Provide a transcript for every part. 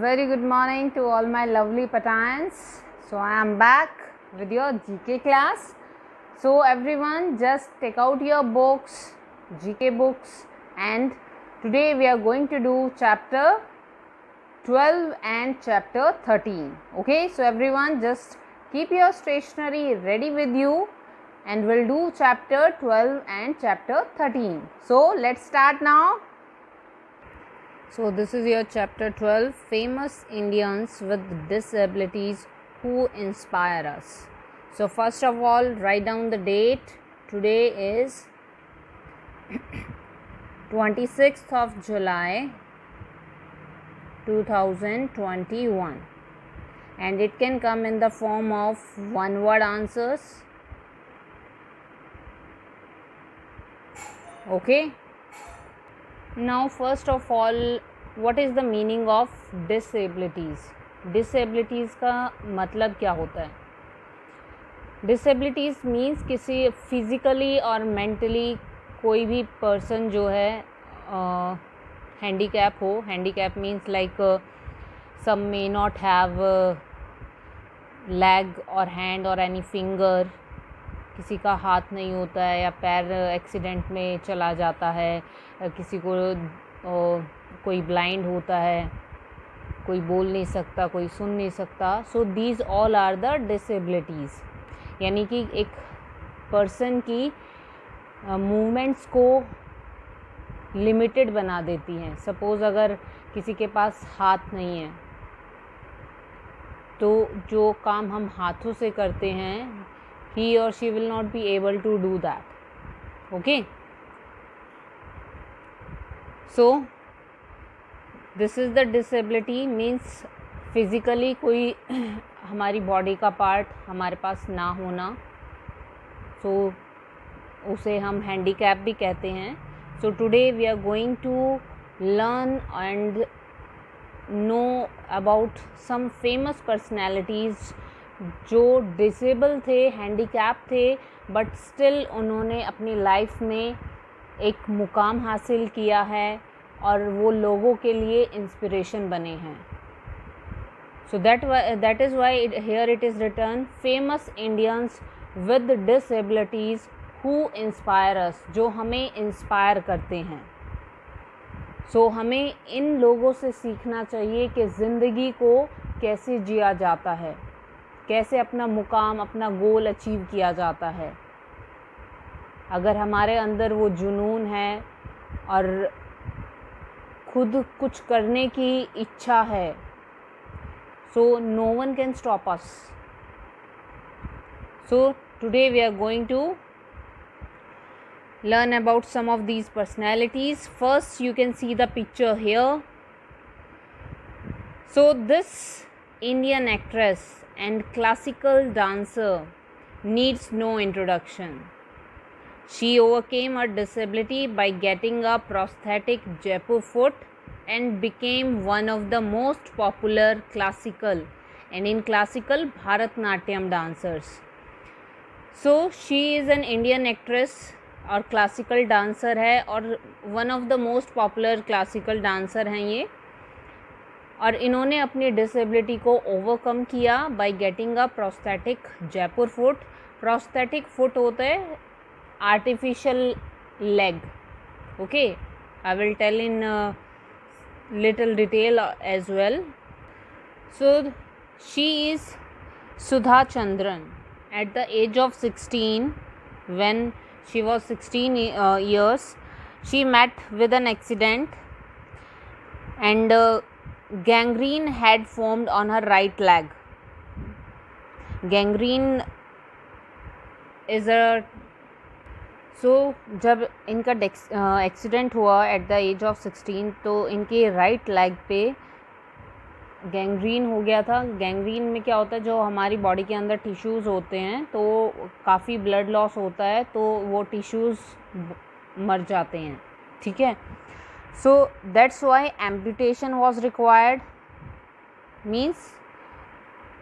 very good morning to all my lovely Patans. So I am back with your GK class. So everyone just take out your books, GK books, and today we are going to do chapter 12 and chapter 13. Okay, so everyone just keep your stationery ready with you and we'll do chapter 12 and chapter 13. So let's start now. So this is your chapter 12, famous Indians with disabilities who inspire us. So first of all, write down the date. Today is 26th of July 2021 and it can come in the form of one word answers. Okay. Now first of all, what is the meaning of disabilities? Disabilities का मतलब क्या होता है? Disabilities means किसी physically और mentally कोई भी person जो है handicap हो. Handicap means like some may not have leg or hand or any finger. किसी का हाथ नहीं होता है या पैर एक्सीडेंट में चला जाता है, किसी को कोई ब्लाइंड होता है, कोई बोल नहीं सकता, कोई सुन नहीं सकता. So these all are the disabilities. यानी कि एक पर्सन की मूवमेंट्स को लिमिटेड बना देती हैं. सपोज़ अगर किसी के पास हाथ नहीं है तो जो काम हम हाथों से करते हैं he or she will not be able to do that. Okay, so this is the disability means physically कोई हमारी बॉडी का पार्ट हमारे पास ना होना, so उसे हम हैंडीकैप भी कहते हैं. So today we are going to learn and know about some famous personalities जो डिसेबल थे, हैंडीकैप थे, बट स्टिल उन्होंने अपनी लाइफ में एक मुकाम हासिल किया है और वो लोगों के लिए इंस्पिरेशन बने हैं. So that is why here it is written famous Indians with disabilities who inspire us, जो हमें इंस्पायर करते हैं. सो हमें इन लोगों से सीखना चाहिए कि ज़िंदगी को कैसे जिया जाता है, कैसे अपना मुकाम, अपना गोल अचीव किया जाता है. अगर हमारे अंदर वो जुनून है और खुद कुछ करने की इच्छा है, so no one can stop us. So today we are going to learn about some of these personalities. First, you can see the picture here. So this Indian actress and classical dancer needs no introduction. She overcame her disability by getting a prosthetic Jaipur foot and became one of the most popular classical and in classical Bharatnatyam dancers. So she is an Indian actress और classical dancer है और one of the most popular classical dancer हैं ये. और इन्होंने अपनी disability को overcome किया by getting a prosthetic Jaipur foot. Prosthetic foot होता है artificial leg. Okay, I will tell in little detail as well. So she is Sudha Chandran. At the age of 16, when she was 16 years, she met with an accident and gangrene had formed on her right leg. Gangrene is a जब इनका accident हुआ eight the age of 16 तो इनके right leg पे gangrene हो गया था. Gangrene में क्या होता है, जो हमारी बॉडी के अंदर टिश्यूज़ होते हैं तो काफ़ी ब्लड लॉस होता है तो वो टिश्यूज़ मर जाते हैं. ठीक है, so that's why amputation was required, means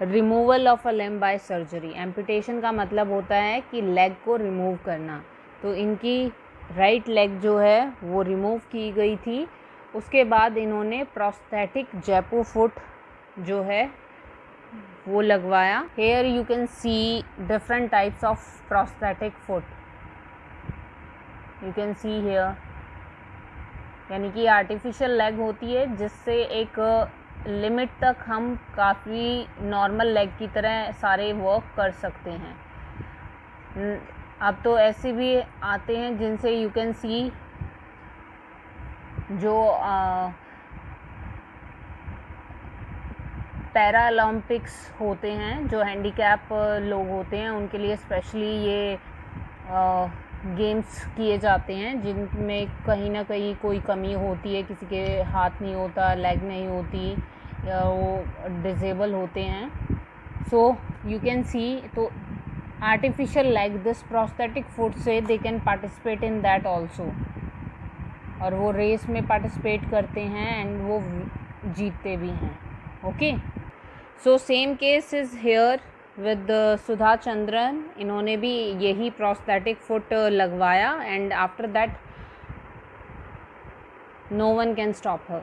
removal of a limb by surgery. Amputation का मतलब होता है कि लेग को रिमूव करना. तो इनकी राइट लेग जो है वो रिमूव की गई थी. उसके बाद इन्होंने प्रोस्थेटिक जयपुर फुट जो है वो लगवाया। Here you can see different types of prosthetic foot, you can see here, यानी कि आर्टिफिशियल लेग होती है जिससे एक लिमिट तक हम काफ़ी नॉर्मल लेग की तरह सारे वर्क कर सकते हैं। अब तो ऐसे भी आते हैं जिनसे यू कैन सी जो पैरा ओलंपिक्स होते हैं, जो हैंडीकैप लोग होते हैं, उनके लिए स्पेशली ये गेम्स किए जाते हैं जिनमें कहीं ना कहीं कोई कमी होती है, किसी के हाथ नहीं होता, लेग नहीं होती, या वो डिसेबल होते हैं। सो यू कैन सी, तो artificial leg this prosthetic foot से they can participate in that also, और वो रेस में पार्टिसिपेट करते हैं एंड वो जीतते भी हैं। Okay, so same case is here with Sudha Chandran. इन्होंने भी यही प्रोस्थेटिक फुट लगवाया and after that no one can stop her,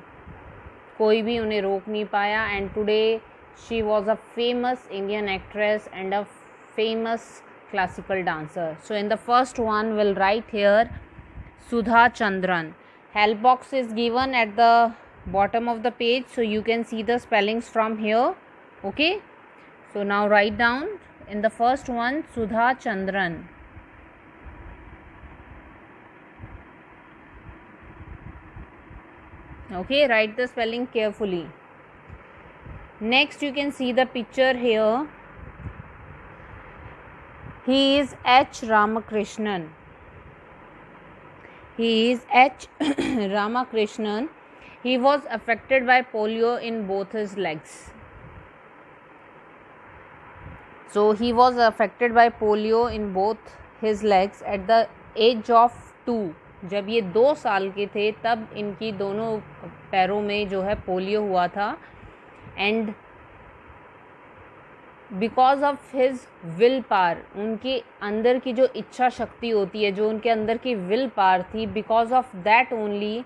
कोई भी उन्हें रोक नहीं पाया। And today she was a famous Indian actress and a famous classical dancer. So in the first one we'll write here Sudha Chandran. Help box is given at the bottom of the page, so you can see the spellings from here. Okay, so now write down in the first one Sudha Chandran. Okay, write the spelling carefully. Next you can see the picture here. He is H. Ramakrishnan. He is H. Ramakrishnan. He was affected by polio in both his legs. So he was affected by polio in both his legs at the age of 2. जब ये 2 साल के थे तब इनकी दोनों पैरों में जो है पोलियो हुआ था। And because of his will power, उनके अंदर की जो इच्छा शक्ति होती है, जो उनके अंदर की विल पावर थी, because of that only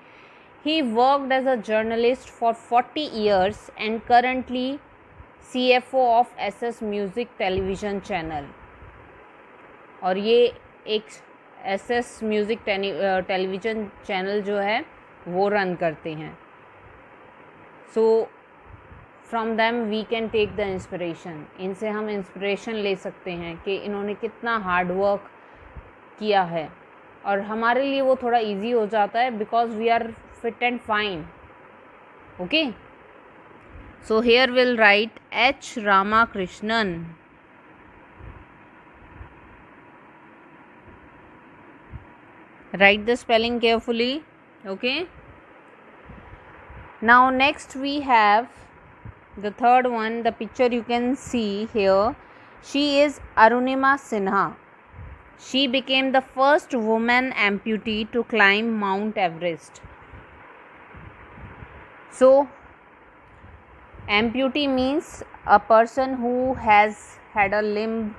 he worked as a journalist for 40 years and currently CFO of SS music television channel. और ये एक SS म्यूज़िक टेलीविज़न चैनल जो है वो रन करते हैं। So from them we can take the inspiration, इनसे हम इंस्पिरेशन ले सकते हैं कि इन्होंने कितना हार्ड वर्क किया है, और हमारे लिए वो थोड़ा इजी हो जाता है because we are fit and fine. Okay, so here will write H. Ramakrishnan. Write the spelling carefully. Okay, now next we have the third one. The picture you can see here, she is Arunima Sinha. She became the first woman amputee to climb Mount Everest. So amputee means a person who has had a limb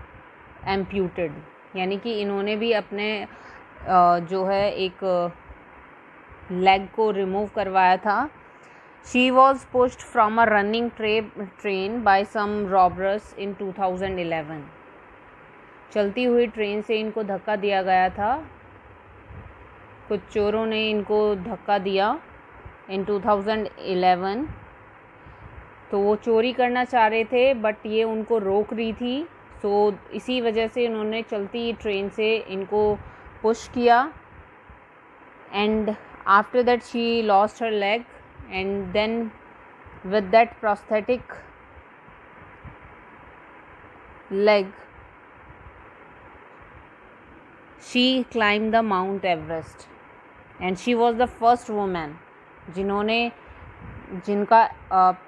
amputated, यानी कि इन्होंने भी अपने जो है एक leg को remove करवाया था। She was pushed from a running train by some robbers in 2011. चलती हुई ट्रेन से इनको धक्का दिया गया था, कुछ चोरों ने इनको धक्का दिया in 2011। तो वो चोरी करना चाह रहे थे बट ये उनको रोक रही थी। सो इसी वजह से उन्होंने चलती ट्रेन से इनको पुश किया and after that she lost her leg and then with that prosthetic leg she climbed the Mount Everest and she was the first woman जिनका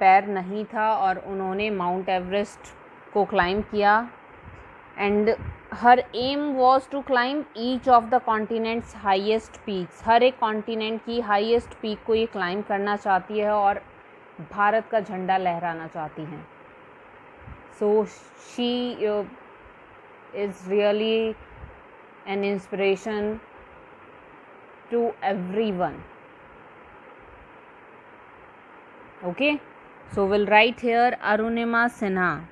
पैर नहीं था और उन्होंने माउंट एवरेस्ट को क्लाइंब किया। And her aim was to climb each of the continents highest peaks. हर एक कॉन्टिनेंट की हाईएस्ट पीक को ये क्लाइंब करना चाहती है और भारत का झंडा लहराना चाहती हैं। So she is really an inspiration to everyone. Okay, so we'll write here Arunima Sinha.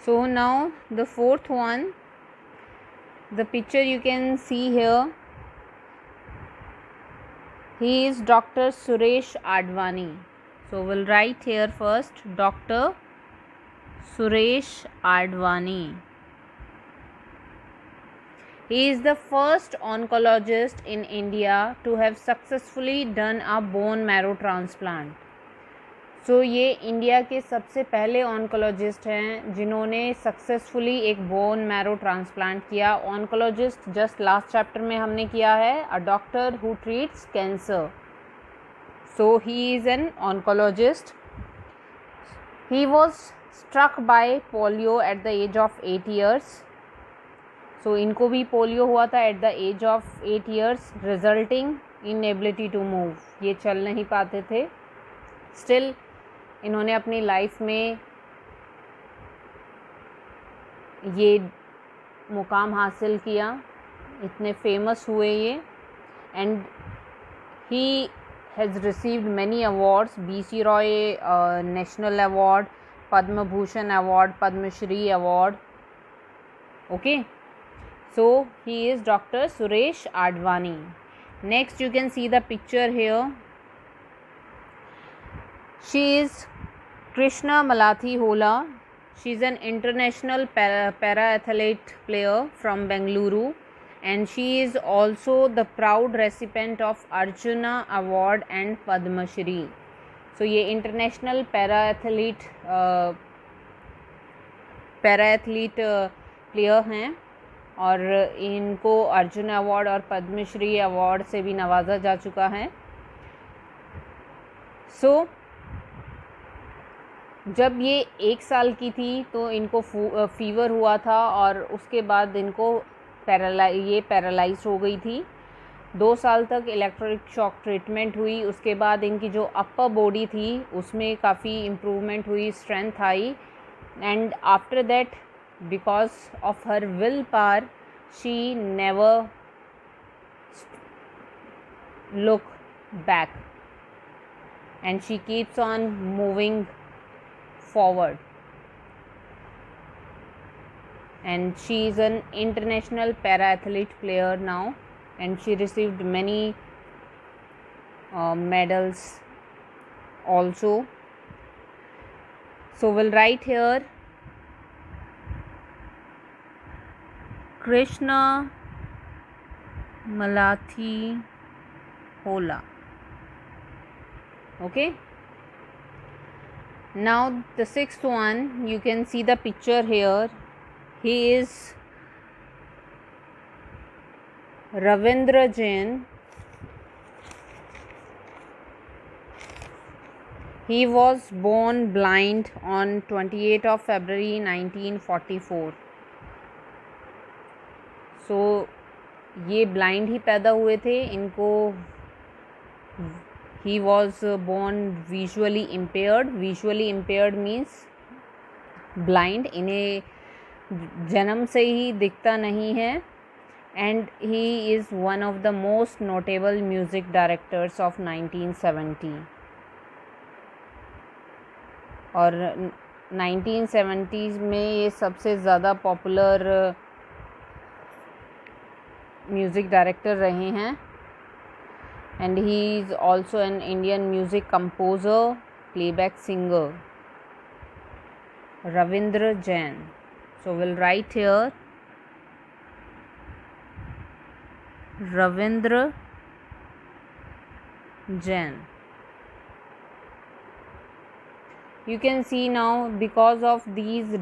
So now the fourth one, the picture you can see here, he is Dr. Suresh Advani. So we'll write here first Dr. Suresh Advani. He is the first oncologist in India to have successfully done a bone marrow transplant. सो ये India के सबसे पहले oncologist हैं जिन्होंने successfully एक bone marrow transplant किया. Oncologist just last chapter में हमने किया है, a doctor who treats cancer. So he is an oncologist. He was struck by polio at the age of 8 years. So इनको भी पोलियो हुआ था at the age of 8 years, resulting inability to move. ये चल नहीं पाते थे. Still इन्होंने अपनी लाइफ में ये मुकाम हासिल किया, इतने फेमस हुए ये. And he has received many awards, BC Roy national award, Padma Bhushan award, Padmashri award. Okay, so he is doctor Suresh Advani. Next you can see the picture here. She is Krishna Malathi Hola. She is an international para-athlete player from Bengaluru, and she is also the proud recipient of Arjuna Award and Padma Shri. So ये international para-athlete player हैं और इनको Arjun award और Padmashri award से भी नवाजा जा चुका है. सो जब ये 1 साल की थी तो इनको फीवर हुआ था और उसके बाद इनको पैरालाइज हो गई थी. 2 साल तक इलेक्ट्रिक शॉक ट्रीटमेंट हुई. उसके बाद इनकी जो अपर बॉडी थी उसमें काफ़ी इम्प्रूवमेंट हुई, strength I. And after that, because of her will power, she never look back and she keeps on moving forward. And she is an international para-athlete player now, and she received many medals also. So we'll write here Krishna Malathi Hola. Okay. Now the sixth one, you can see the picture here. He is Ravindra Jain. He was born blind on 28th of February 1944. So ये blind ही पैदा हुए थे. इनको he was born visually impaired. Visually impaired means blind. इन्हें जन्म से ही दिखता नहीं है. And he is one of the most notable music directors of 1970. और 1970s में ये सबसे ज़्यादा पॉपुलर म्यूज़िक डायरेक्टर रहे हैं. And he is also an Indian music composer, playback singer. Ravindra Jain. So we'll write here Ravindra Jain. You can see now, because of these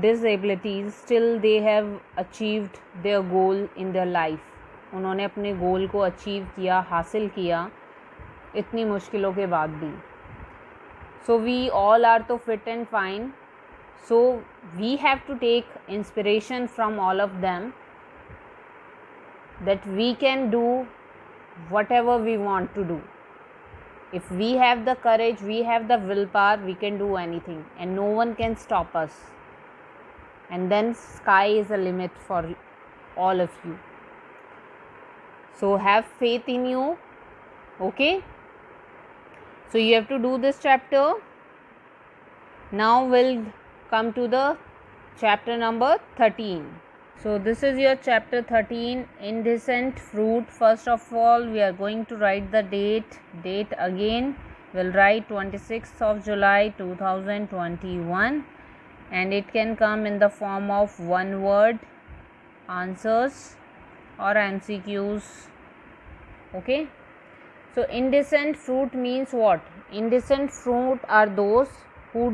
disabilities, still they have achieved their goal in their life. उन्होंने अपने गोल को achieve किया, हासिल किया इतनी मुश्किलों के बाद भी. सो वी ऑल आर तो fit and fine. So we have to take inspiration from all of them, that we can do whatever we want to do. If we have the courage, we have the willpower, we can do anything and no one can stop us. and then sky is a limit for all of you. So have faith in you. Okay, so you have to do this chapter. Now we'll come to the chapter number 13. So this is your chapter 13, indecent fruit. First of all, we are going to write the date again. We'll write 26th of July 2021, and it can come in the form of one word answers or MCQs. Okay, so indecent fruit means what? Indecent fruit are those who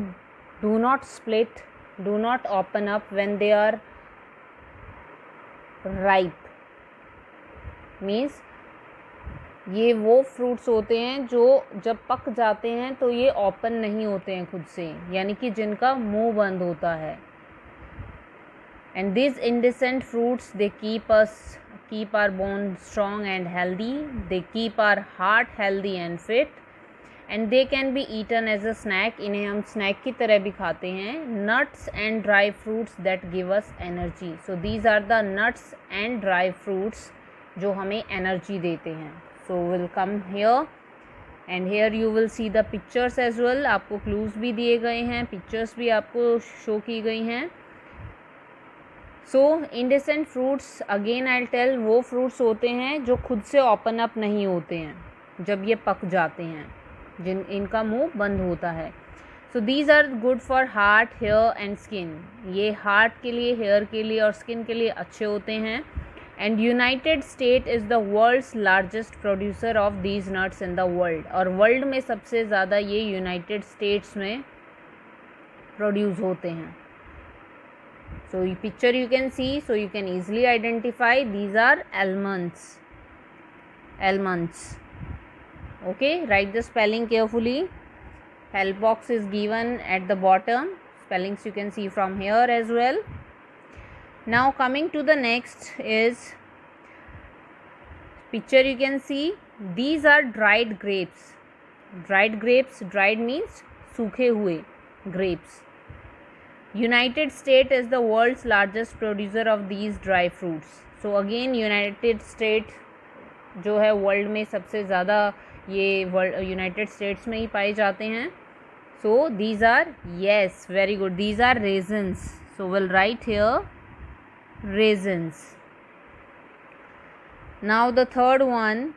do not split, do not open up when they are ripe. Means ये वो fruits होते हैं जो जब पक जाते हैं तो ये ओपन नहीं होते हैं खुद से, यानी कि जिनका मुंह बंद होता है. And this indecent fruits they keep our bone strong and healthy, they keep our heart healthy and fit, and they can be eaten as a snack. इन्हें हम स्नैक की तरह भी खाते हैं. Nuts and dry fruits that give us energy. So these are the nuts and dry fruits जो हमें energy देते हैं. So will come here, and here you will see the pictures as well. आपको क्लूज भी दिए गए हैं, pictures भी आपको शो की गई हैं. So indehiscent fruits, again I tell, वो फ्रूट्स होते हैं जो खुद से ओपन अप नहीं होते हैं जब ये पक जाते हैं, इनका मुंह बंद होता है. So these are good for heart, hair and skin. ये हार्ट के लिए, हेयर के लिए और स्किन के लिए अच्छे होते हैं. And United State is the world's largest producer of these nuts in the world. और वर्ल्ड में सबसे ज़्यादा ये यूनाइटेड स्टेट्स में प्रोड्यूस होते हैं. So picture you can see, so you can easily identify these are almonds. Okay, write the spelling carefully. Help box is given at the bottom. Spellings you can see from here as well. Now coming to the next is picture you can see. These are dried grapes. Dried grapes, dried means सूखे हुए grapes. United States is the world's largest producer of these dry fruits. So again United States जो है world में सबसे ज़्यादा ये United states में ही पाए जाते हैं. So these are, yes, very good, these are raisins. So will write here raisins. Now the third one,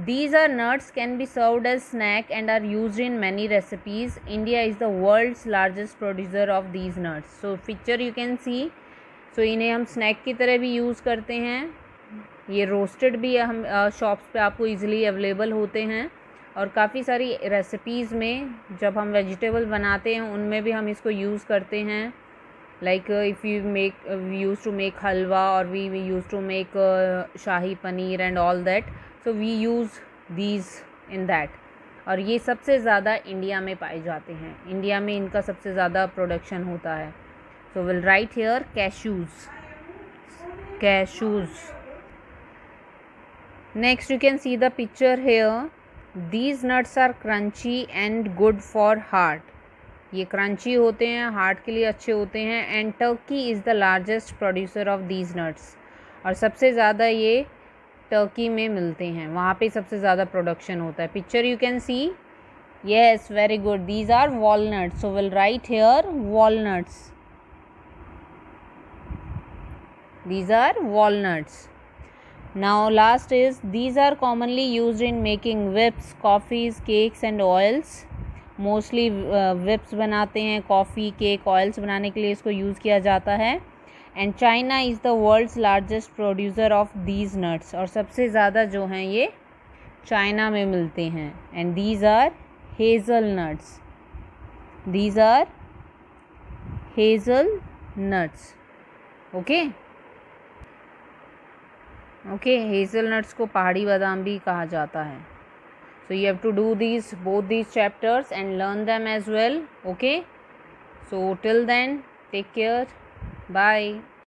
these are nuts, can be served as snack and are used in many recipes. India is the world's largest producer of these nuts. So picture you can see. So इन्हें हम snack की तरह भी use करते हैं. ये roasted भी हम शॉप्स पे आपको इजीली अवेलेबल होते हैं, और काफ़ी सारी रेसिपीज़ में जब हम वेजिटेबल बनाते हैं उनमें भी हम इसको यूज़ करते हैं. Like if we use to make halwa, और we use to make shahi paneer and all that. So we use these in that. और ये सबसे ज़्यादा इंडिया में पाए जाते हैं. इंडिया में इनका सबसे ज़्यादा प्रोडक्शन होता है. सो will write here cashews. Next you can see the picture here. These nuts are crunchy and good for heart. ये क्रंची होते हैं, हार्ट के लिए अच्छे होते हैं. And Turkey is the largest producer of these nuts. और सबसे ज़्यादा ये टर्की में मिलते हैं, वहाँ पे सबसे ज़्यादा प्रोडक्शन होता है. Picture you can see. Yes, very good, these are walnuts. So will write here walnuts. These are walnuts. Now last is, these are commonly used in making whips, coffees, cakes and oils. Mostly whips बनाते हैं, coffee, cake, oils बनाने के लिए इसको use किया जाता है. And China is the world's largest producer of these nuts. और सबसे ज़्यादा जो हैं ये चाइना में मिलते हैं. And these are hazelnuts. These are hazelnuts. Okay. Okay, hazelnuts को पहाड़ी बादाम भी कहा जाता है. So you have to do both these chapters and learn them as well. Okay, so till then, take care, bye.